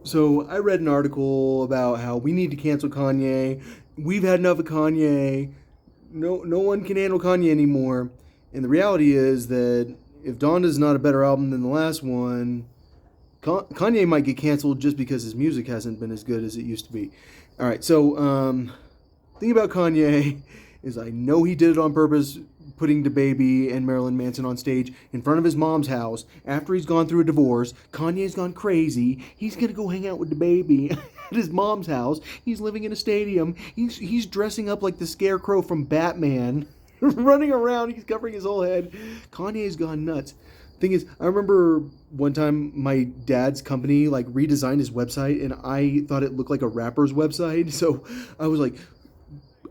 So I read an article about how we need to cancel Kanye. We've had enough of Kanye. No one can handle Kanye anymore. And the reality is that if Donda's not a better album than the last one, Kanye might get canceled just because his music hasn't been as good as it used to be. All right, so thing about Kanye is I know he did it on purpose, putting DaBaby and Marilyn Manson on stage in front of his mom's house after he's gone through a divorce. Kanye's gone crazy. He's gonna go hang out with DaBaby at his mom's house. He's living in a stadium. He's dressing up like the Scarecrow from Batman, running around. He's covering his whole head. Kanye's gone nuts. Thing is, I remember one time my dad's company like redesigned his website, and I thought it looked like a rapper's website. So I was like,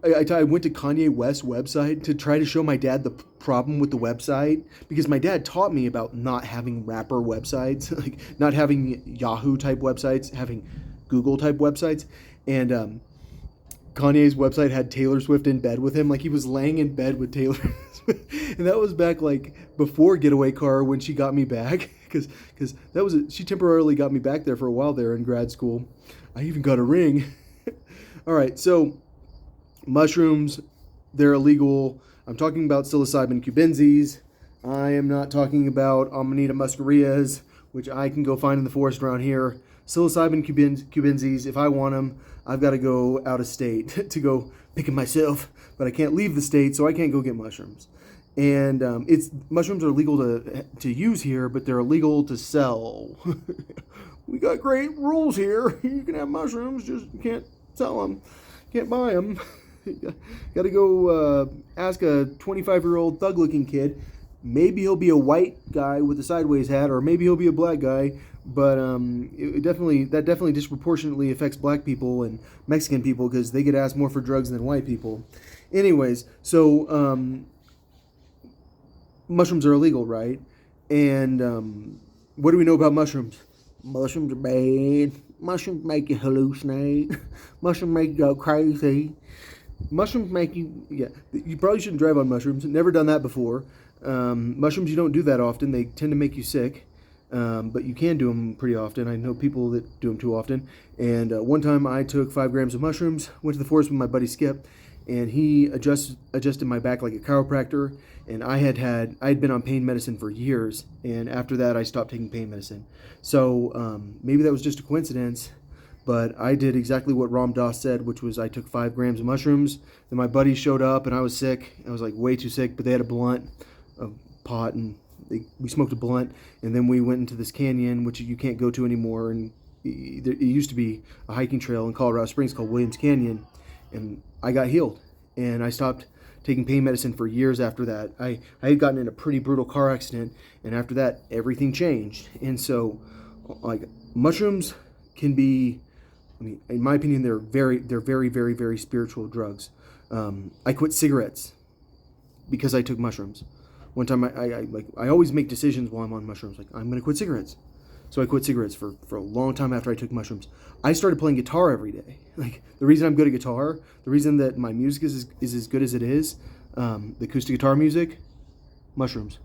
I went to Kanye West's website to try to show my dad the problem with the website, because my dad taught me about not having rapper websites, like not having Yahoo type websites, having Google type websites, and Kanye's website had Taylor Swift in bed with him, like he was laying in bed with Taylor Swift, and that was back like before Getaway Car when she got me back, because that was she temporarily got me back there for a while there in grad school. I even got a ring. All right, so mushrooms, they're illegal. I'm talking about psilocybin cubensis. I am not talking about Amanita muscarias, which I can go find in the forest around here. Psilocybin cubensis, if I want them, I've got to go out of state to go pick them myself. But I can't leave the state, so I can't go get mushrooms. And it's mushrooms are legal to use here, but they're illegal to sell. We got great rules here. You can have mushrooms, just you can't sell them, can't buy them. Got to go ask a 25-year-old thug-looking kid. Maybe he'll be a white guy with a sideways hat, or maybe he'll be a black guy. But it definitely disproportionately affects black people and Mexican people because they get asked more for drugs than white people. Anyways, so mushrooms are illegal, right? And what do we know about mushrooms? Mushrooms are bad. Mushrooms make you hallucinate. Mushrooms make you go crazy. Mushrooms make you, yeah, you probably shouldn't drive on mushrooms. Never done that before. Mushrooms you don't do that often. They tend to make you sick. But you can do them pretty often. I know people that do them too often. And one time I took 5 grams of mushrooms, went to the forest with my buddy Skip, and he adjusted my back like a chiropractor. And I had been on pain medicine for years, and after that I stopped taking pain medicine. So maybe that was just a coincidence, but I did exactly what Ram Dass said, which was I took 5 grams of mushrooms. Then my buddy showed up, and I was sick. I was like way too sick, but they had a blunt of pot, and we smoked a blunt, and then we went into this canyon, which you can't go to anymore. And it used to be a hiking trail in Colorado Springs called Williams Canyon, and I got healed, and I stopped taking pain medicine for years after that. I had gotten in a pretty brutal car accident, and after that, everything changed. And so, like, mushrooms can be, I mean, in my opinion, they're very spiritual drugs. I quit cigarettes because I took mushrooms. One time, I always make decisions while I'm on mushrooms. Like, I'm gonna quit cigarettes. So I quit cigarettes for a long time after I took mushrooms. I started playing guitar every day. Like, the reason I'm good at guitar, the reason that my music is as good as it is, the acoustic guitar music, mushrooms.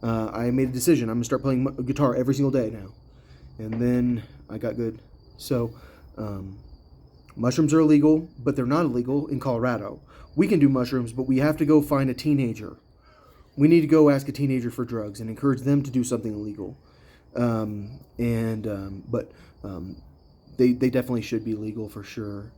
I made a decision. I'm gonna start playing guitar every single day now, and then I got good. So mushrooms are illegal, but they're not illegal in Colorado. We can do mushrooms, but we have to go find a teenager. We need to go ask a teenager for drugs and encourage them to do something illegal. But they definitely should be legal for sure.